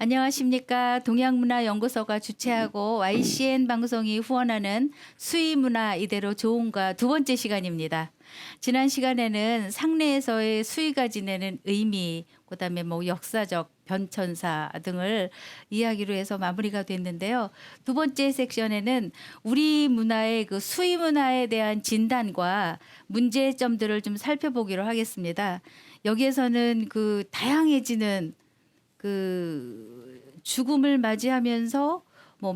안녕하십니까. 동양문화연구소가 주최하고 YCN 방송이 후원하는 수의문화 이대로 좋은가 두 번째 시간입니다. 지난 시간에는 상례에서의 수의가 지내는 의미, 그다음에 역사적 변천사 등을 이야기로 해서 마무리가 됐는데요. 두 번째 섹션에는 우리 문화의 그 수의 문화에 대한 진단과 문제점들을 좀 살펴보기로 하겠습니다. 여기에서는 그 다양해지는 그 죽음을 맞이하면서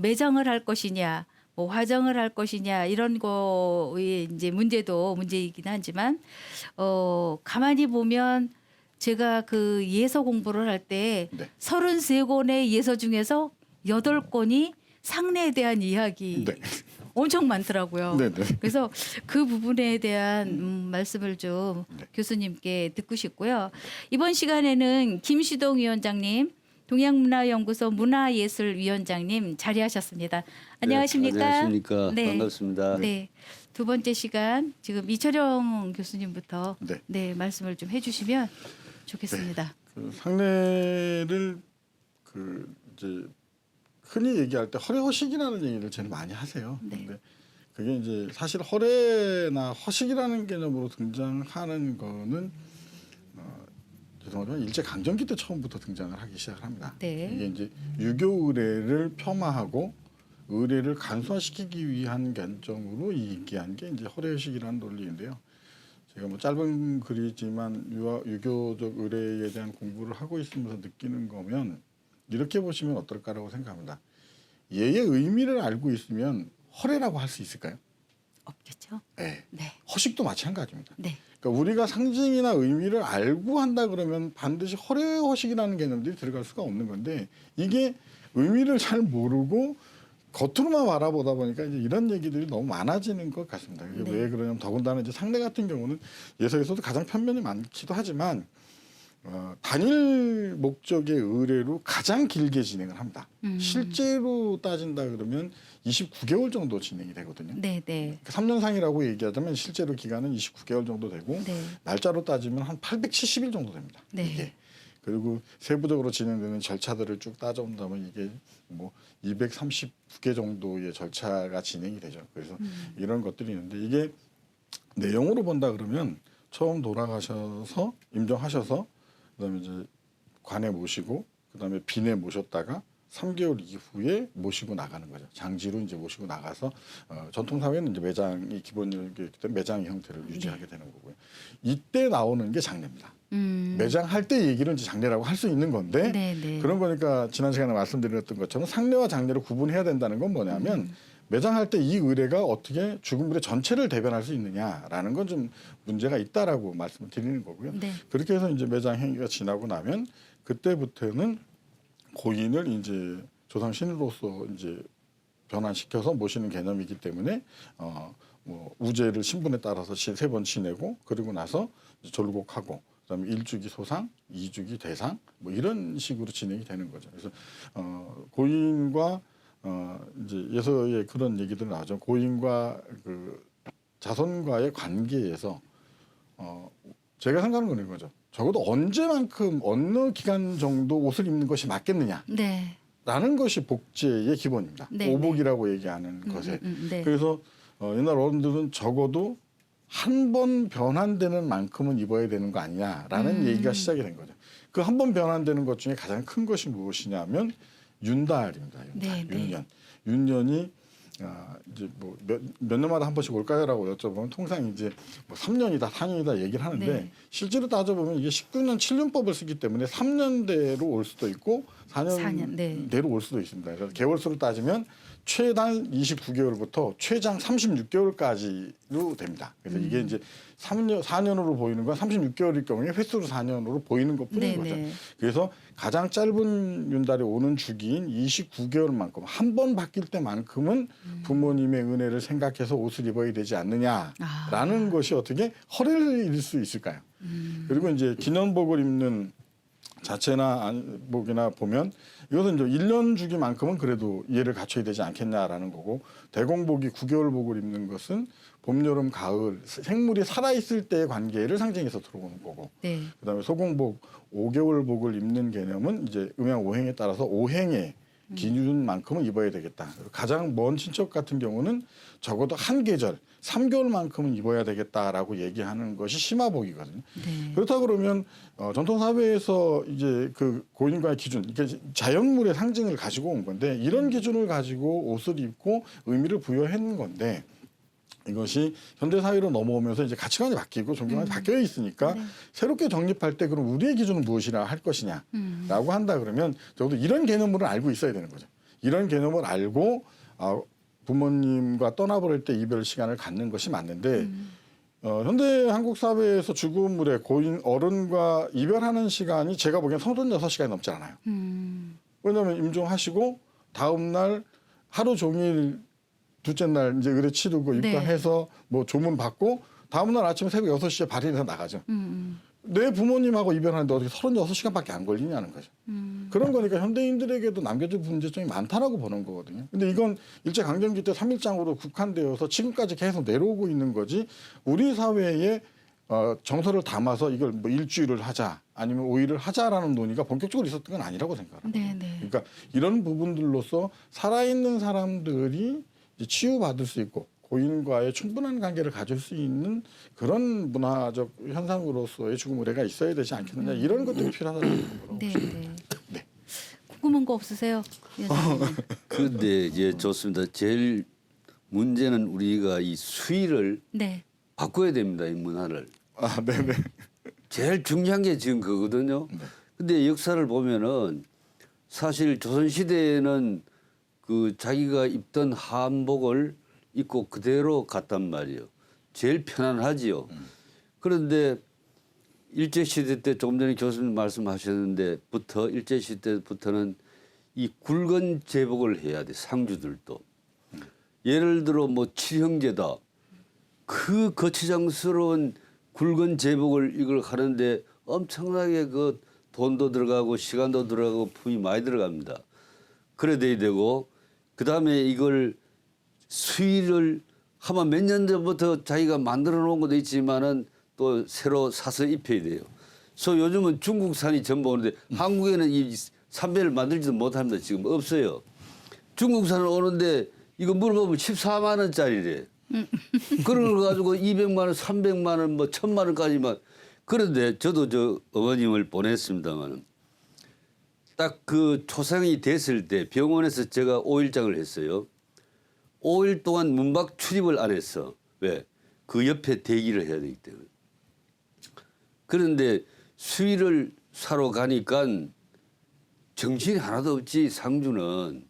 매장을 할 것이냐, 화정을 할 것이냐 이런 거의 이제 문제도 문제이긴 하지만 가만히 보면 제가 그 예서 공부를 할 때 33권의 예서 중에서 8권이 상례에 대한 이야기 엄청 많더라고요. 그래서 그 부분에 대한 말씀을 좀 교수님께 듣고 싶고요. 이번 시간에는 김시동 위원장님, 동양문화연구소 문화예술위원장님 자리하셨습니다. 안녕하십니까? 네, 안녕하십니까? 네. 반갑습니다. 네. 두 번째 시간 지금 이철영 교수님부터 말씀을 좀 해주시면 좋겠습니다. 그 상례를 이제 흔히 얘기할 때 허례허식이라는 얘기를 제일 많이 하세요. 근데 그게 이제 사실 허례나 허식이라는 개념으로 등장하는 거는 죄송하지만 일제 강점기 때 처음부터 등장을 하기 시작합니다. 이게 이제 유교 의례를 폐마하고 의례를 간소화시키기 위한 관점으로 얘기한 게 이제 허례허식이라는 논리인데요. 제가 짧은 글이지만 유교적 의례에 대한 공부를 하고 있으면서 느끼는 거면 이렇게 보시면 어떨까라고 생각합니다. 예의 의미를 알고 있으면 허례라고 할 수 있을까요? 없겠죠. 네. 허식도 마찬가지입니다. 네. 그러니까 우리가 상징이나 의미를 알고 한다 그러면 반드시 허례 허식이라는 개념들이 들어갈 수가 없는 건데 이게 의미를 잘 모르고 겉으로만 바라보다 보니까 이제 이런 얘기들이 너무 많아지는 것 같습니다. 이게 왜 그러냐면 더군다나 이제 상례 같은 경우는 예서에서도 가장 편견이 많기도 하지만 단일 목적의 의례로 가장 길게 진행을 합니다. 실제로 따진다 그러면 29개월 정도 진행이 되거든요. 3년상이라고 얘기하자면 실제로 기간은 29개월 정도 되고 날짜로 따지면 한 870일 정도 됩니다. 이게. 그리고 세부적으로 진행되는 절차들을 쭉 따져본다면 이게 239개 정도의 절차가 진행이 되죠. 그래서 이런 것들이 있는데 이게 내용으로 본다 그러면 처음 돌아가셔서 임종하셔서 그다음에 이제 관에 모시고 그다음에 빈에 모셨다가 3개월 이후에 모시고 나가는 거죠. 장지로 이제 모시고 나가서 전통 사회는 이제 매장이 기본이기 때문에 매장의 형태를 유지하게 되는 거고요. 이때 나오는 게 장례입니다. 매장할 때 얘기를 이제 장례라고 할 수 있는 건데 그런 거니까 지난 시간에 말씀드렸던 것처럼 상례와 장례를 구분해야 된다는 건 뭐냐면 매장할 때 이 의례가 어떻게 죽은 분의 전체를 대변할 수 있느냐라는 건 좀 문제가 있다라고 말씀을 드리는 거고요. 그렇게 해서 이제 매장 행위가 지나고 나면 그때부터는 고인을 이제 조상 신으로서 이제 변환시켜서 모시는 개념이기 때문에 우제를 신분에 따라서 3번 지내고 그리고 나서 졸곡하고 그다음에 1주기 소상, 2주기 대상 이런 식으로 진행이 되는 거죠. 그래서 고인과 이제 예서에 그런 얘기들 나오죠. 고인과 그 자손과의 관계에서 제가 생각하는 건 이거죠. 적어도 언제만큼 어느 기간 정도 옷을 입는 것이 맞겠느냐. 라는 것이 복제의 기본입니다. 오복이라고 얘기하는 것에. 그래서 옛날 어른들은 적어도 한 번 변환되는 만큼은 입어야 되는 거 아니냐라는 얘기가 시작이 된 거죠. 그 한 번 변환되는 것 중에 가장 큰 것이 무엇이냐면 윤달입니다. 윤년. 윤년이 이제 몇 년마다 한 번씩 올까요라고 여쭤보면 통상 이제 3년이다, 4년이다 얘기를 하는데 실제로 따져보면 이게 19년 7년법을 쓰기 때문에 3년대로 올 수도 있고 4년대로 올 수도 있습니다. 그래서 개월수로 따지면 최단 29개월부터 최장 36개월까지로 됩니다. 그래서 이게 이제 4년으로 보이는 건 36개월일 경우에 횟수로 4년으로 보이는 것뿐인 거죠. 그래서 가장 짧은 윤달이 오는 주기인 29개월만큼 한 번 바뀔 때만큼은 부모님의 은혜를 생각해서 옷을 입어야 되지 않느냐라는 것이 어떻게 허례일 수 있을까요? 그리고 이제 기년복을 입는 자체나 복이나 보면 이것은 이제 1년 주기만큼은 그래도 이해를 갖춰야 되지 않겠냐라는 거고 대공복이 9개월 복을 입는 것은 봄, 여름, 가을 생물이 살아있을 때의 관계를 상징해서 들어오는 거고 네. 그다음에 소공복 5개월복을 입는 개념은 이제 음양 오행에 따라서 오행의 기준만큼은 입어야 되겠다. 가장 먼 친척 같은 경우는 적어도 한 계절 3개월만큼은 입어야 되겠다라고 얘기하는 것이 심화복이거든요. 네. 그렇다 그러면 전통 사회에서 이제 그 고인과의 기준, 이게 자연물의 상징을 가지고 온 건데 이런 기준을 가지고 옷을 입고 의미를 부여한 건데 이것이 현대 사회로 넘어오면서 이제 가치관이 바뀌고 존경관이 바뀌어 있으니까 네. 새롭게 정립할 때 그럼 우리의 기준은 무엇이라 할 것이냐라고 한다 그러면 적어도 이런 개념을 알고 있어야 되는 거죠. 이런 개념을 알고 부모님과 떠나버릴 때 이별 시간을 갖는 것이 맞는데 현대 한국 사회에서 죽음 후에 고인 어른과 이별하는 시간이 제가 보기엔 36시간이 넘지 않아요. 왜냐하면 임종하시고 다음 날 하루 종일 둘째 날 이제 의례 치르고 입관해서 뭐 조문 받고 다음 날 아침에 새벽 6시에 발인해서 나가죠. 내 부모님하고 이별하는데 어떻게 36시간밖에 안 걸리냐는 거죠. 그런 거니까 현대인들에게도 남겨질 문제점이 많다라고 보는 거거든요. 근데 이건 일제강점기 때 3.1장으로 국한되어서 지금까지 계속 내려오고 있는 거지 우리 사회에 정서를 담아서 이걸 뭐 일주일을 하자 아니면 5일을 하자라는 논의가 본격적으로 있었던 건 아니라고 생각합니다. 네, 네. 그러니까 이런 부분들로서 살아있는 사람들이 이제 치유받을 수 있고 고인과의 충분한 관계를 가질 수 있는 그런 문화적 현상으로서의 죽음 의례가 있어야 되지 않겠느냐 이런 것들이 필요하다고 보고 네, 있습니다. 네. 네. 궁금한 거 없으세요? 그런데 예, 좋습니다. 제일 문제는 우리가 이 수위를 네. 바꿔야 됩니다. 이 문화를. 네네. 제일 중요한 게 지금 그거거든요. 근데 역사를 보면은 사실 조선 시대에는 그 자기가 입던 한복을 입고 그대로 갔단 말이에요. 제일 편안하지요. 그런데 일제 시대 때 조금 전에 교수님 말씀하셨는데부터 일제 시대 때부터는 이 굵은 제복을 해야 돼. 상주들도. 예를 들어 뭐 칠형제다. 그 거치장스러운 굵은 제복을 이걸 하는데 엄청나게 그 돈도 들어가고 시간도 들어가고 품이 많이 들어갑니다. 그래 돼야 되고 그다음에 이걸 수의를 하면 몇 년 전부터 자기가 만들어 놓은 것도 있지만은 또 새로 사서 입혀야 돼요. 그래서 요즘은 중국산이 전부 오는데 한국에는 이 삼배를 만들지도 못합니다. 지금 없어요. 중국산은 오는데 이거 물어보면 14만 원짜리래. 그걸 가지고 200만 원, 300만 원, 뭐 1000만 원까지만. 그런데 저도 저 어머님을 보냈습니다만 딱 그 초상이 됐을 때 병원에서 제가 5일장을 했어요. 5일 동안 문밖 출입을 안 했어. 왜? 그 옆에 대기를 해야 되기 때문에. 그런데 수의를 사러 가니까 정신이 하나도 없지. 상주는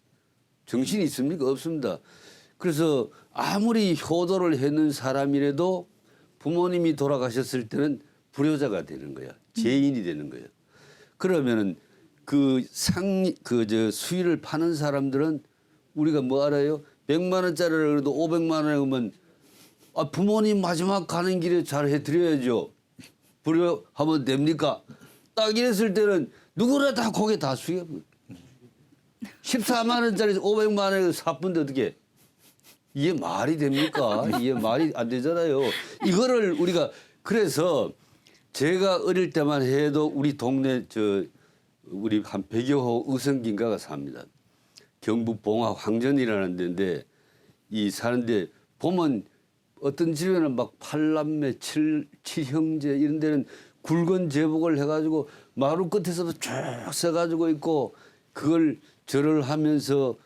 정신이 있습니까? 없습니다. 그래서 아무리 효도를 했는 사람이라도 부모님이 돌아가셨을 때는 불효자가 되는 거야. 죄인이 되는 거야. 그러면은 수의를 파는 사람들은 우리가 뭐 알아요? 100만 원짜리를 그래도 500만 원에 오면 부모님 마지막 가는 길에 잘 해드려야죠. 불효하면 됩니까? 딱 이랬을 때는 누구나 다 고개 다 숙여. 14만 원짜리 500만 원에 사뿐데 어떻게? 이게 말이 됩니까? 이게 말이 안 되잖아요. 이거를 우리가 그래서 제가 어릴 때만 해도 우리 동네 우리 한 100여 호 의성긴가가 삽니다. 경북 봉화 황전이라는 데인데 이 사는데 보면 어떤 집에는 막 8남매 7형제 이런 데는 굵은 제복을 해가지고 마루 끝에서도 쭉 써가지고 있고 그걸 절을 하면서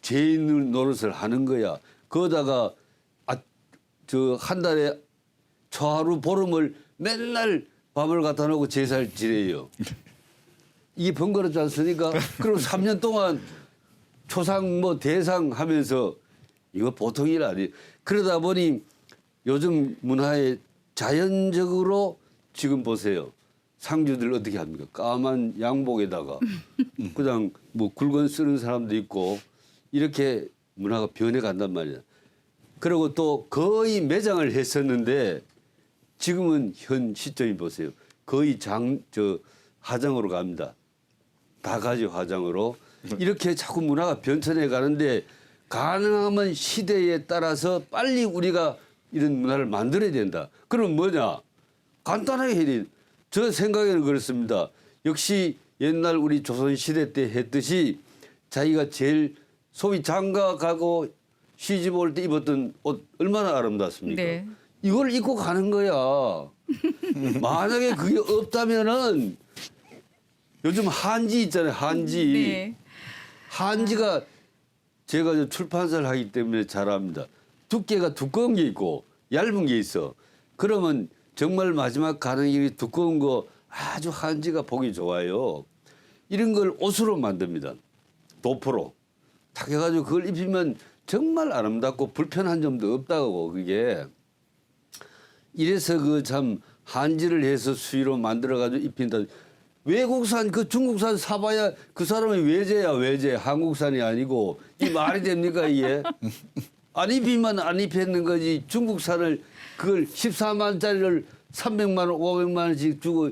죄인 노릇을 하는 거야. 거기다가 한 달에 초하루 보름을 맨날 밥을 갖다 놓고 제사를 지내요. 이게 번거롭지 않습니까? 그리고 3년 동안 초상 뭐 대상 하면서 이거 보통 일 아니에요. 그러다 보니 요즘 문화에 자연적으로 지금 보세요. 상주들 어떻게 합니까? 까만 양복에다가 그냥 뭐 굵은 쓰는 사람도 있고 이렇게 문화가 변해간단 말이야. 그리고 또 거의 매장을 했었는데 지금은 현 시점이 보세요. 거의 화장으로 갑니다. 다 가지 화장으로. 이렇게 자꾸 문화가 변천해 가는데 가능하면 시대에 따라서 빨리 우리가 이런 문화를 만들어야 된다. 그럼 뭐냐? 간단하게 해야 돼. 저 생각에는 그렇습니다. 역시 옛날 우리 조선시대 때 했듯이 자기가 제일 소위 장가 가고 시집 올 때 입었던 옷 얼마나 아름답습니까? 네. 이걸 입고 가는 거야. 만약에 그게 없다면은 요즘 한지 있잖아요. 한지. 네. 한지가 제가 저 출판사를 하기 때문에 잘 압니다. 두께가 두꺼운 게 있고 얇은 게 있어. 그러면 정말 마지막 가는 길이 두꺼운 거 아주 한지가 보기 좋아요. 이런 걸 옷으로 만듭니다. 도포로. 탁 해가지고 그걸 입히면 정말 아름답고 불편한 점도 없다고 그게. 이래서 그 참 한지를 해서 수의로 만들어가지고 입힌다. 외국산 그 중국산 사봐야 그 사람이 외제야 외제 한국산이 아니고 이 말이 됩니까 이게? 안 입히면 안 입혔는 거지 중국산을 그걸 14만짜리를 300만 원 500만 원씩 주고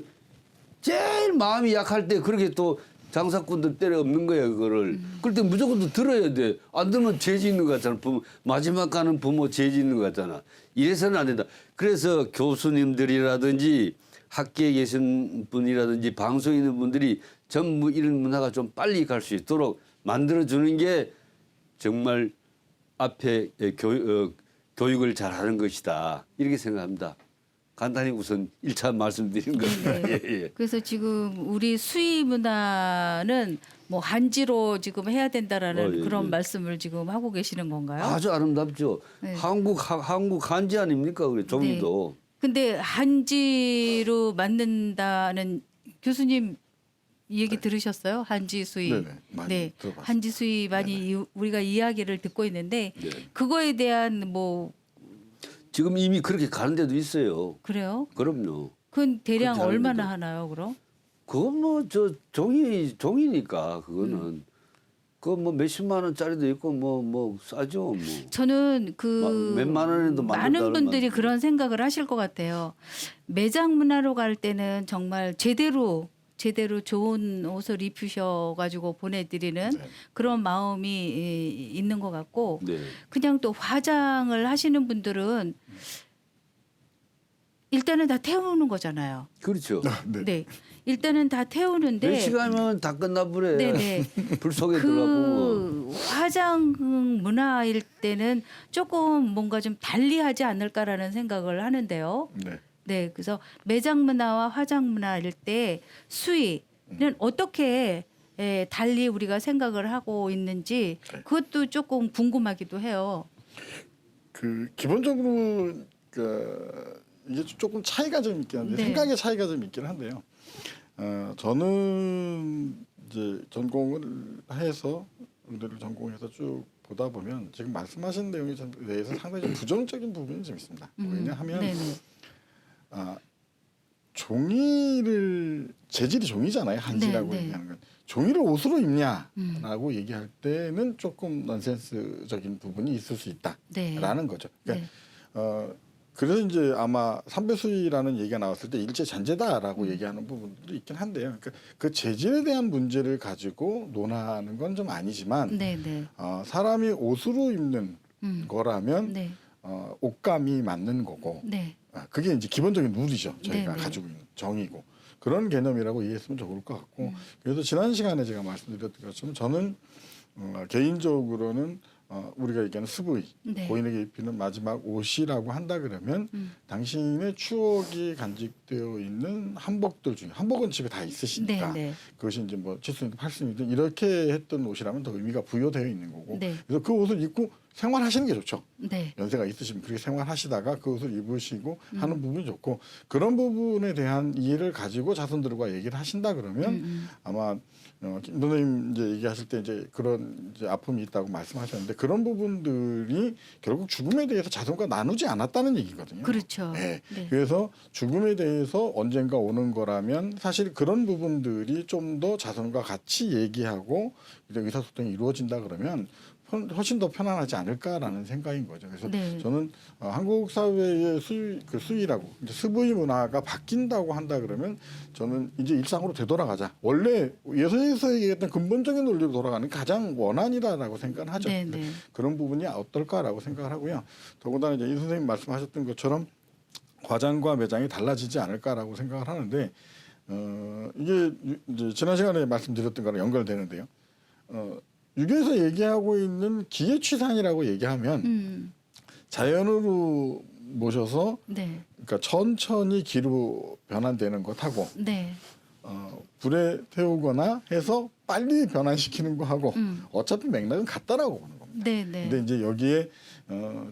제일 마음이 약할 때 그렇게 또 장사꾼들 때려 없는 거야 그거를. 그럴 때 무조건 또 들어야 돼. 안 들으면 죄 짓는 거 같잖아. 마지막 가는 부모 죄 짓는 거 같잖아. 이래서는 안 된다. 그래서 교수님들이라든지 학계에 계신 분이라든지 방송에 있는 분들이 전부 이런 문화가 좀 빨리 갈 수 있도록 만들어주는 게 정말 앞에 교육을 잘하는 것이다. 이렇게 생각합니다. 간단히 우선 1차 말씀드린 겁니다. 네. 예, 예. 그래서 지금 우리 수의 문화는 뭐 한지로 지금 해야 된다라는 예, 그런 예. 말씀을 지금 하고 계시는 건가요? 아주 아름답죠. 네. 한국 한지 아닙니까? 그래 종이도. 근데 한지로 만든다는 교수님 이 얘기 들으셨어요? 한지 수의. 네네, 많이 들어봤습니다. 한지 수의 많이 우리가 이야기를 듣고 있는데 네. 그거에 대한 뭐 지금 이미 그렇게 가는 데도 있어요. 그래요? 그럼요. 그건 대략 그렇게 얼마나 하는데도. 하나요, 그럼? 그건 뭐 저 종이니까 그거는 그거 뭐 몇십만 원짜리도 있고 뭐 싸죠 뭐. 저는 그 몇만 원에도 많은 만든다는 분들이 말이죠. 그런 생각을 하실 것 같아요. 매장 문화로 갈 때는 정말 제대로 좋은 옷을 입히셔가지고 보내드리는 네. 그런 마음이 있는 것 같고 네. 그냥 또 화장을 하시는 분들은 일단은 다 태우는 거잖아요. 그렇죠. 네. 네, 일단은 다 태우는데 몇 시간이면 다 끝나버려. 네네. 불 속에 들어가고. 그 화장 문화일 때는 조금 뭔가 좀 달리하지 않을까라는 생각을 하는데요. 네. 네, 그래서 매장 문화와 화장 문화일 때 수위는 어떻게 달리 우리가 생각을 하고 있는지 그것도 조금 궁금하기도 해요. 그 기본적으로 이게 조금 차이가 좀 있긴 한데 네. 생각의 차이가 좀 있긴 한데요. 저는 이제 전공을 해서 의대를 전공해서 쭉 보다 보면 지금 말씀하신 내용에 대해서 상당히 좀 부정적인 부분이 좀 있습니다. 왜냐하면 네네. 종이를 재질이 종이잖아요. 한지라고 네, 네. 얘기하는 건. 종이를 옷으로 입냐라고 얘기할 때는 조금 넌센스적인 부분이 있을 수 네. 있다라는 거죠. 그러니까 네. 그래서 이제 아마 삼배수의라는 얘기가 나왔을 때 일제 잔재다라고 얘기하는 부분도 있긴 한데요. 그러니까 그 재질에 대한 문제를 가지고 논하는 건 좀 아니지만 네네. 사람이 옷으로 입는 거라면 네. 옷감이 맞는 거고 네. 그게 이제 기본적인 룰이죠. 저희가 네네. 가지고 있는 정이고 그런 개념이라고 이해했으면 좋을 것 같고 그래서 지난 시간에 제가 말씀드렸던 것처럼 저는 개인적으로는 우리가 얘기하는 수부의 네. 고인에게 입히는 마지막 옷이라고 한다 그러면 당신의 추억이 간직되어 있는 한복들 중에 한복은 집에 다 있으시니까 네, 네. 그것이 이제 뭐 7순이든 8순이든 이렇게 했던 옷이라면 더 의미가 부여되어 있는 거고 네. 그래서 그 옷을 입고 생활하시는 게 좋죠. 네. 연세가 있으시면 그렇게 생활하시다가 그 옷을 입으시고 하는 부분이 좋고 그런 부분에 대한 이해를 가지고 자손들과 얘기를 하신다 그러면 아마 김 선생님 이제 얘기하실 때 이제 그런 이제 아픔이 있다고 말씀하셨는데 그런 부분들이 결국 죽음에 대해서 자손과 나누지 않았다는 얘기거든요. 그렇죠. 네. 네. 그래서 죽음에 대해서 언젠가 오는 거라면 사실 그런 부분들이 좀 더 자손과 같이 얘기하고 이제 의사소통이 이루어진다 그러면 훨씬 더 편안하지 않을까라는 생각인 거죠. 그래서 네. 저는 한국 사회의 수위라고 이제 수부의 문화가 바뀐다고 한다 그러면 저는 이제 일상으로 되돌아가자. 원래 예서에서 얘기했던 근본적인 논리로 돌아가는 게 가장 원한이다라고 생각을 하죠. 네, 네. 그런 부분이 어떨까라고 생각을 하고요. 더군다나 이제 이 선생님 말씀하셨던 것처럼 화장과 매장이 달라지지 않을까라고 생각을 하는데 이게 이제 지난 시간에 말씀드렸던 거랑 연결되는데요. 유교에서 얘기하고 있는 기회취상이라고 얘기하면 자연으로 모셔서 네. 그러니까 천천히 기로 변환되는 것하고 네. 불에 태우거나 해서 빨리 변환시키는 거하고 음. 어차피 맥락은 같다라고 보는 겁니다. 네, 네. 근데 이제 여기에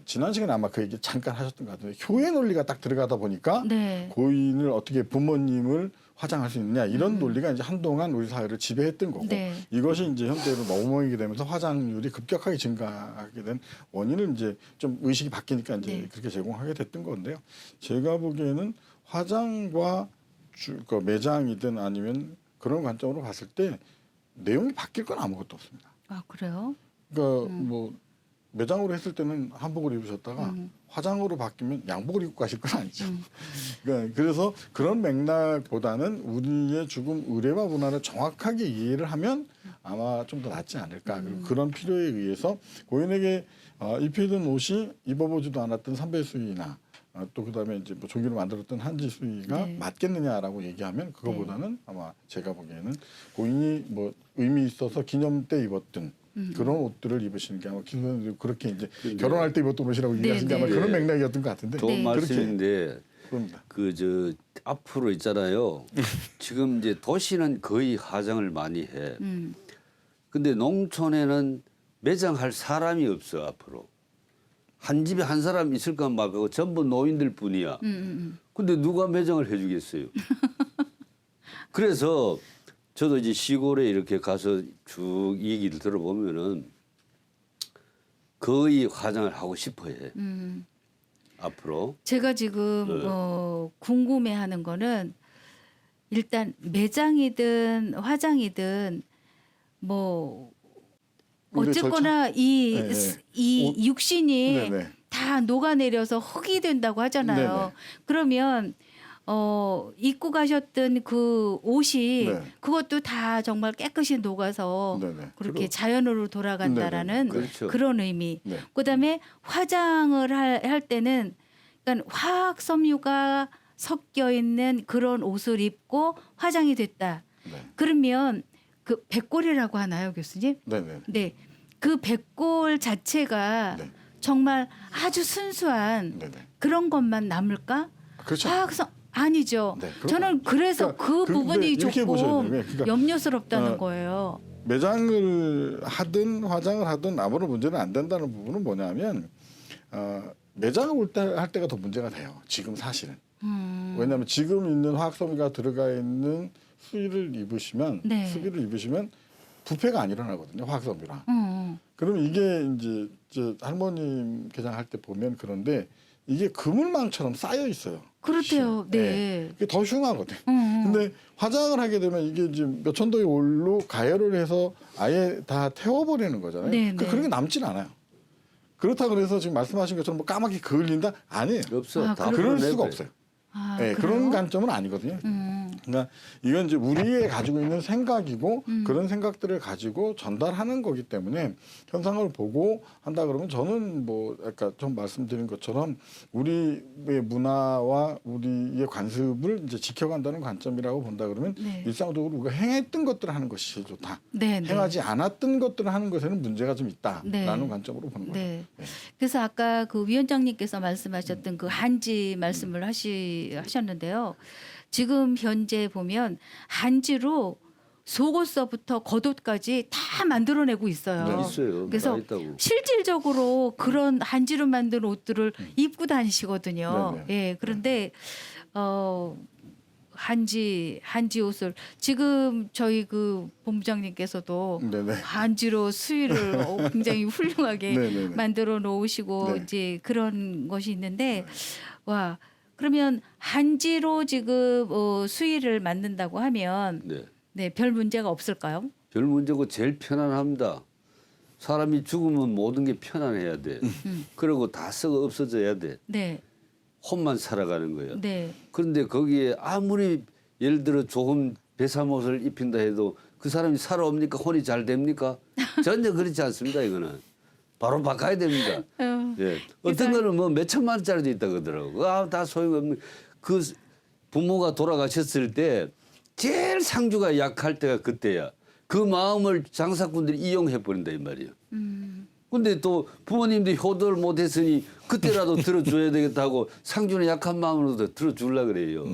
지난 시간에 아마 그 얘기 잠깐 하셨던 것 같은데 효의 논리가 딱 들어가다 보니까 네. 고인을 어떻게 부모님을 화장할 수 있느냐 이런 논리가 이제 한동안 우리 사회를 지배했던 거고 네. 이것이 이제 현대로 넘어오게 되면서 화장률이 급격하게 증가하게 된 원인은 이제 좀 의식이 바뀌니까 이제 네. 그렇게 제공하게 됐던 건데요. 제가 보기에는 화장과 그 매장이든 아니면 그런 관점으로 봤을 때 내용이 바뀔 건 아무것도 없습니다. 아, 그래요? 그러니까 뭐 매장으로 했을 때는 한복을 입으셨다가 화장으로 바뀌면 양복을 입고 가실 건 아니죠. 그러니까 그래서 그런 맥락보다는 우리의 죽음 의례와 문화를 정확하게 이해를 하면 아마 좀 더 낫지 않을까. 그리고 그런 필요에 의해서 고인에게 입히던 옷이 입어보지도 않았던 삼배수의나 또 그다음에 이제 뭐 종이로 만들었던 한지 수의가 네. 맞겠느냐라고 얘기하면 그거보다는 아마 제가 보기에는 고인이 뭐 의미 있어서 기념 때 입었던 그런 옷들을 입으시는 게 아마 기존에 그렇게 이제 결혼할 때 입었던 옷이라고 얘기하신 게 아마 네. 그런 맥락이었던 것 같은데 좋은 네. 말씀인데 그렇습니다. 그 저 앞으로 있잖아요. 지금 이제 도시는 거의 화장을 많이 해. 근데 농촌에는 매장할 사람이 없어 앞으로. 한 집에 한 사람 있을까 말까 전부 노인들 뿐이야. 근데 누가 매장을 해주겠어요? 그래서 저도 이제 시골에 이렇게 가서 쭉 이 얘기를 들어보면은 거의 화장을 하고 싶어 해. 앞으로. 제가 지금 네. 궁금해하는 거는 일단 매장이든 화장이든 뭐 근데 어쨌거나 이 네, 네. 이 육신이 네네. 다 녹아내려서 흙이 된다고 하잖아요. 네네. 그러면 입고 가셨던 그 옷이 네. 그것도 다 정말 깨끗이 녹아서 네네. 그렇게 자연으로 돌아간다라는 네네. 그렇죠. 그런 의미. 네. 그다음에 화장을 할 때는 그러니까 화학 섬유가 섞여 있는 그런 옷을 입고 화장이 됐다. 네. 그러면 그 백골이라고 하나요, 교수님? 네네. 네. 그 백골 자체가 네. 정말 아주 순수한 네네. 그런 것만 남을까? 그렇죠. 화학성 아니죠. 네, 그런 저는 그래서 그러니까 그 부분이 이렇게 보셔야 조금 돼요. 그러니까 염려스럽다는 어, 거예요. 매장을 하든 화장을 하든 아무런 문제는 안 된다는 부분은 뭐냐면 매장을 할 때가 더 문제가 돼요. 지금 사실은. 왜냐하면 지금 있는 화학섬유가 들어가 있는 수의를 입으시면 네. 수비를 입으시면 부패가 안 일어나거든요. 화학섬유랑. 음. 그럼 이게 이제 저 할머님 개장할 때 보면 그런데 이게 그물망처럼 쌓여 있어요. 그렇대요. 네. 그게 더 흉하거든. 음. 근데 화장을 하게 되면 이게 이제 몇 천도의 올로 가열을 해서 아예 다 태워버리는 거잖아요. 네, 네. 그런 게 남진 않아요. 그렇다 그래서 지금 말씀하신 것처럼 뭐 까맣게 그을린다? 아니에요. 없어. 아, 다 그럴 풀어내고 수가 해. 없어요. 아, 네, 그래요? 그런 관점은 아니거든요. 그러니까 이건 이제 우리의 가지고 있는 생각이고 그런 생각들을 가지고 전달하는 거기 때문에 현상을 보고 한다 그러면 저는 뭐 아까 좀 말씀드린 것처럼 우리의 문화와 우리의 관습을 이제 지켜간다는 관점이라고 본다 그러면 네. 일상적으로 우리가 행했던 것들을 하는 것이 좋다. 네, 네. 행하지 않았던 것들을 하는 것에는 문제가 좀 있다라는 네. 관점으로 보는 거죠. 네. 네. 그래서 아까 그 위원장님께서 말씀하셨던 그 한지 말씀을 하셨는데요. 지금 현재 보면 한지로 속옷서부터 겉옷까지 다 만들어내고 있어요. 네, 있어요. 그래서 다 있다고. 실질적으로 그런 한지로 만든 옷들을 입고 다니시거든요. 네네. 예. 그런데 한지 옷을 지금 저희 그 본부장님께서도 네네. 한지로 수의를 굉장히 훌륭하게 네네네. 만들어 놓으시고 네. 이제 그런 것이 있는데 와 그러면 한지로 지금 수의를 만든다고 하면 네. 네, 별 문제가 없을까요? 별 문제고 제일 편안합니다. 사람이 죽으면 모든 게 편안해야 돼. 그리고 다 썩어 없어져야 돼. 네. 혼만 살아가는 거예요. 네. 그런데 거기에 아무리 예를 들어 좋은 배삼옷을 입힌다 해도 그 사람이 살아옵니까? 혼이 잘 됩니까? 전혀 그렇지 않습니다. 이거는 바로 바꿔야 됩니다. 예. 어떤 거는 뭐 몇 천만 원짜리도 있다 그러더라고. 다 소용없는. 그 부모가 돌아가셨을 때 제일 상주가 약할 때가 그때야. 그 마음을 장사꾼들이 이용해 버린다 이 말이에요. 근데 또 부모님들이 효도를 못했으니 그때라도 들어줘야 되겠다고 상주는 약한 마음으로도 들어주려 그래요.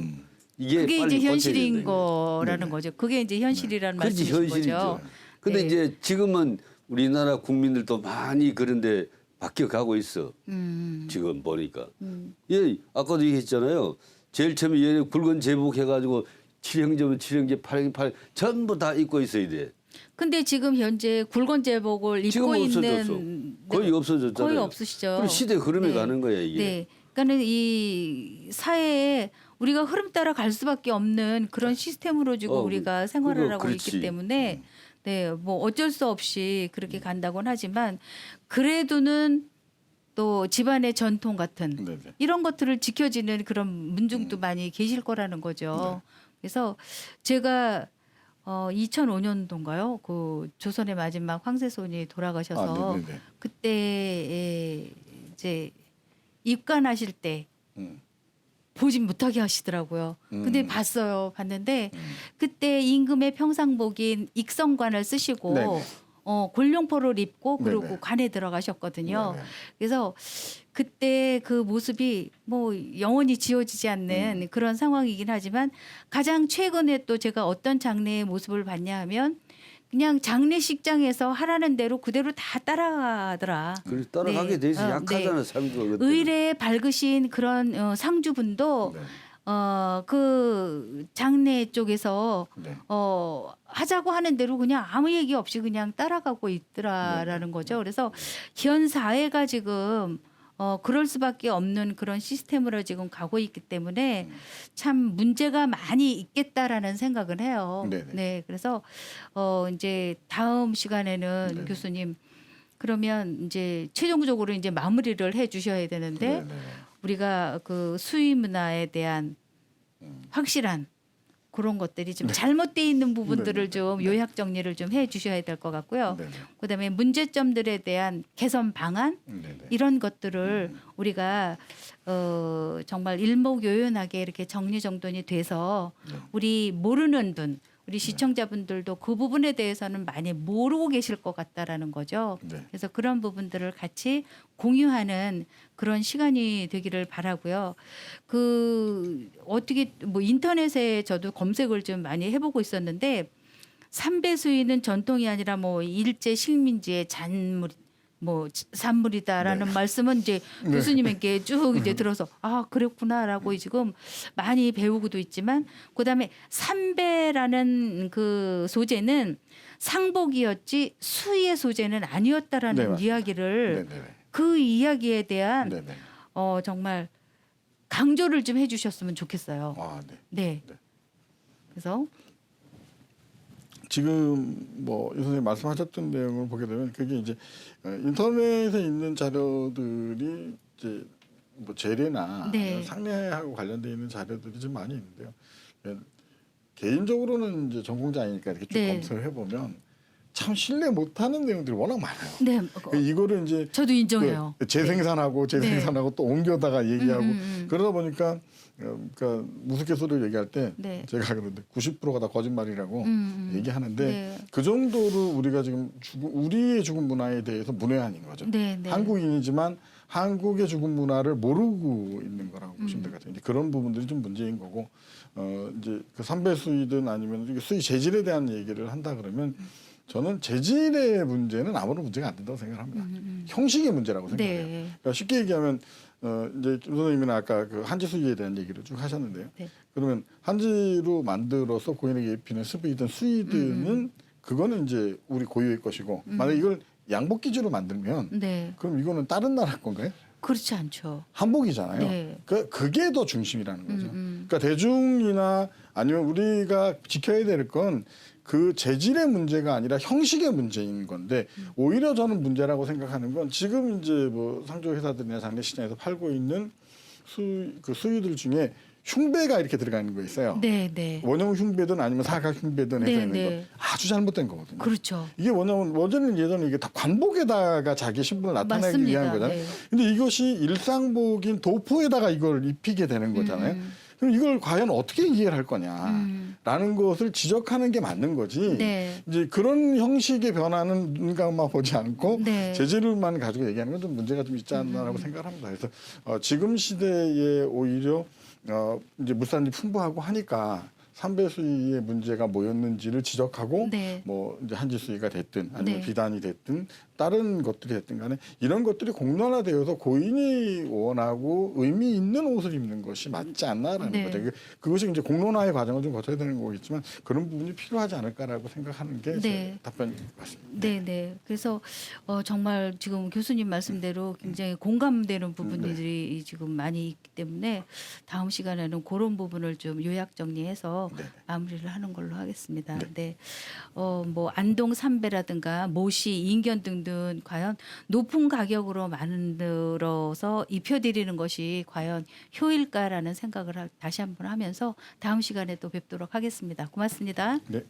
이게 그게 빨리 이제 고쳐야 현실인 된다, 이거. 거라는 거죠. 그게 이제 현실이라는 그렇지 말씀이신 현실이죠. 거죠. 근데 네. 이제 지금은 우리나라 국민들도 많이 그런데 바뀌어가고 있어. 지금 보니까. 예, 아까도 얘기했잖아요. 제일 처음에 얘네 굵은 제복 해가지고 7형제면 7형제, 8형제, 8형제 전부 다 입고 있어야 돼. 근데 지금 현재 굵은 제복을 지금 입고 없어졌어. 있는 거의 없어졌잖아요. 거의 없으시죠. 그럼 시대 흐름에 네. 가는 거야 이게. 네. 그러니까는 이 사회에 우리가 흐름 따라 갈 수밖에 없는 그런 시스템으로 지금 우리가 생활을 그거 하고 그렇지. 있기 때문에 네, 뭐 어쩔 수 없이 그렇게 간다고는 하지만 그래도는 또 집안의 전통 같은 네네. 이런 것들을 지켜지는 그런 문중도 많이 계실 거라는 거죠. 그래서 제가 2005년도인가요? 그 조선의 마지막 황새손이 돌아가셔서 네네네. 그때 이제 입관하실 때 음. 보진 못하게 하시더라고요. 근데 봤어요. 봤는데 그때 임금의 평상복인 익성관을 쓰시고 네네. 골룡포를 입고 그리고 네네. 관에 들어가셨거든요. 네네. 그래서 그때 그 모습이 뭐 영원히 지워지지 않는 그런 상황이긴 하지만 가장 최근에 또 제가 어떤 장례의 모습을 봤냐 하면 그냥 장례식장에서 하라는 대로 그대로 다 따라가더라. 그래 따라가게 네. 돼 있어. 약하잖아 네. 상주가 그때. 의례에 밝으신 그런 상주분도 네. 그 장례 쪽에서 네. 하자고 하는 대로 그냥 아무 얘기 없이 그냥 따라가고 있더라라는 거죠. 그래서 현 사회가 지금 그럴 수밖에 없는 그런 시스템으로 지금 가고 있기 때문에 참 문제가 많이 있겠다라는 생각을 해요. 네네. 네, 그래서 이제 다음 시간에는 네네. 교수님 그러면 이제 최종적으로 이제 마무리를 해 주셔야 되는데 네네. 우리가 그 수의 문화에 대한 확실한 그런 것들이 좀 잘못돼 있는 부분들을 네네. 좀 요약 정리를 좀 해 주셔야 될 것 같고요. 네네. 그다음에 문제점들에 대한 개선 방안 네네. 이런 것들을 우리가 정말 일목요연하게 이렇게 정리정돈이 돼서 우리 모르는 분, 우리 시청자분들도 그 부분에 대해서는 많이 모르고 계실 것 같다라는 거죠. 네. 그래서 그런 부분들을 같이 공유하는 그런 시간이 되기를 바라고요. 그 어떻게 뭐 인터넷에 저도 검색을 좀 많이 해보고 있었는데 삼배수위는 전통이 아니라 뭐 일제 식민지의 잔물 뭐 산물이다라는 말씀은 이제 교수님에게 쭉 이제 들어서 아 그랬구나라고 지금 많이 배우고도 있지만 그다음에 삼배라는 그 소재는 상복이었지 수의의 소재는 아니었다라는 네, 맞습니다. 이야기를 네네. 그 이야기에 대한 네네. 정말 강조를 좀 해주셨으면 좋겠어요. 아, 네. 네. 네. 그래서 지금 뭐 이 선생님 말씀하셨던 내용을 보게 되면 그게 이제 인터넷에 있는 자료들이 이제 뭐 재래나 네. 상례하고 관련돼 있는 자료들이 좀 많이 있는데요. 개인적으로는 이제 전공자이니까 이렇게 쭉 네. 검색해 보면 참 신뢰 못하는 내용들이 워낙 많아요. 네. 이거를 이제 저도 인정해요. 재생산하고 재생산하고 또 옮겨다가 얘기하고 그러다 보니까 그러니까 우스갯소리를 얘기할 때 네. 제가 그런데 90%가 다 거짓말이라고 얘기하는데 네. 그 정도로 우리가 지금 우리의 죽음 문화에 대해서 문외한인 거죠. 네, 네. 한국인이지만 한국의 죽음 문화를 모르고 있는 거라고 보시면 될 것 같아요. 이제 그런 부분들이 좀 문제인 거고 이제 그 삼배 수의든 아니면 이게 수의 재질에 대한 얘기를 한다 그러면 저는 재질의 문제는 아무런 문제가 안 된다고 생각합니다. 형식의 문제라고 생각해요. 네. 그러니까 쉽게 얘기하면 이제 김 선생님은 아까 그 한지 수의에 대한 얘기를 쭉 하셨는데요. 네. 그러면 한지로 만들어서 고인에게 입히는 스비든 수의든은 그거는 이제 우리 고유의 것이고 만약 이걸 양복 기지로 만들면 네. 그럼 이거는 다른 나라 건가요? 그렇지 않죠. 한복이잖아요. 네. 그게 더 중심이라는 거죠. 그러니까 대중이나 아니면 우리가 지켜야 될 건 그 재질의 문제가 아니라 형식의 문제인 건데 오히려 저는 문제라고 생각하는 건 지금 이제 뭐 상조 회사들이나 장례식장에서 팔고 있는 수유들 중에 흉배가 이렇게 들어가 있는 거 있어요. 네, 네. 원형 흉배든 아니면 사각 흉배든 해서 네, 있는 네. 거 아주 잘못된 거거든요. 그렇죠. 이게 뭐냐면 예전에 이게 다 관복에다가 자기 신분을 나타내기 맞습니다. 위한 거잖아요. 네. 근데 이것이 일상복인 도포에다가 이걸 입히게 되는 거잖아요. 그럼 이걸 과연 어떻게 이해를 할 거냐라는 것을 지적하는 게 맞는 거지. 네. 이제 그런 형식의 변화는 눈 감아 보지 않고 네. 재질만 가지고 얘기하는 건 좀 문제가 좀 있지 않나라고 생각합니다. 그래서 지금 시대에 오히려 이제 물산이 풍부하고 하니까 삼배 수의의 문제가 뭐였는지를 지적하고 네. 뭐 이제 한지 수의가 됐든 아니면 네. 비단이 됐든 다른 것들이 됐든 간에 이런 것들이 공론화되어서 고인이 원하고 의미 있는 옷을 입는 것이 맞지 않나라는 네. 거죠. 그것이 이제 공론화의 과정을 좀 거쳐야 되는 거겠지만 그런 부분이 필요하지 않을까라고 생각하는 게 제 네. 답변인 것 같습니다. 네, 네. 그래서 정말 지금 교수님 말씀대로 굉장히 공감되는 부분들이 지금 많이 있기 때문에 다음 시간에는 그런 부분을 좀 요약 정리해서 네. 마무리를 하는 걸로 하겠습니다. 네. 네. 뭐 안동 삼배라든가 모시, 인견 등등 과연 높은 가격으로 만들어서 입혀드리는 것이 과연 효일까라는 생각을 다시 한번 하면서 다음 시간에 또 뵙도록 하겠습니다. 고맙습니다. 네.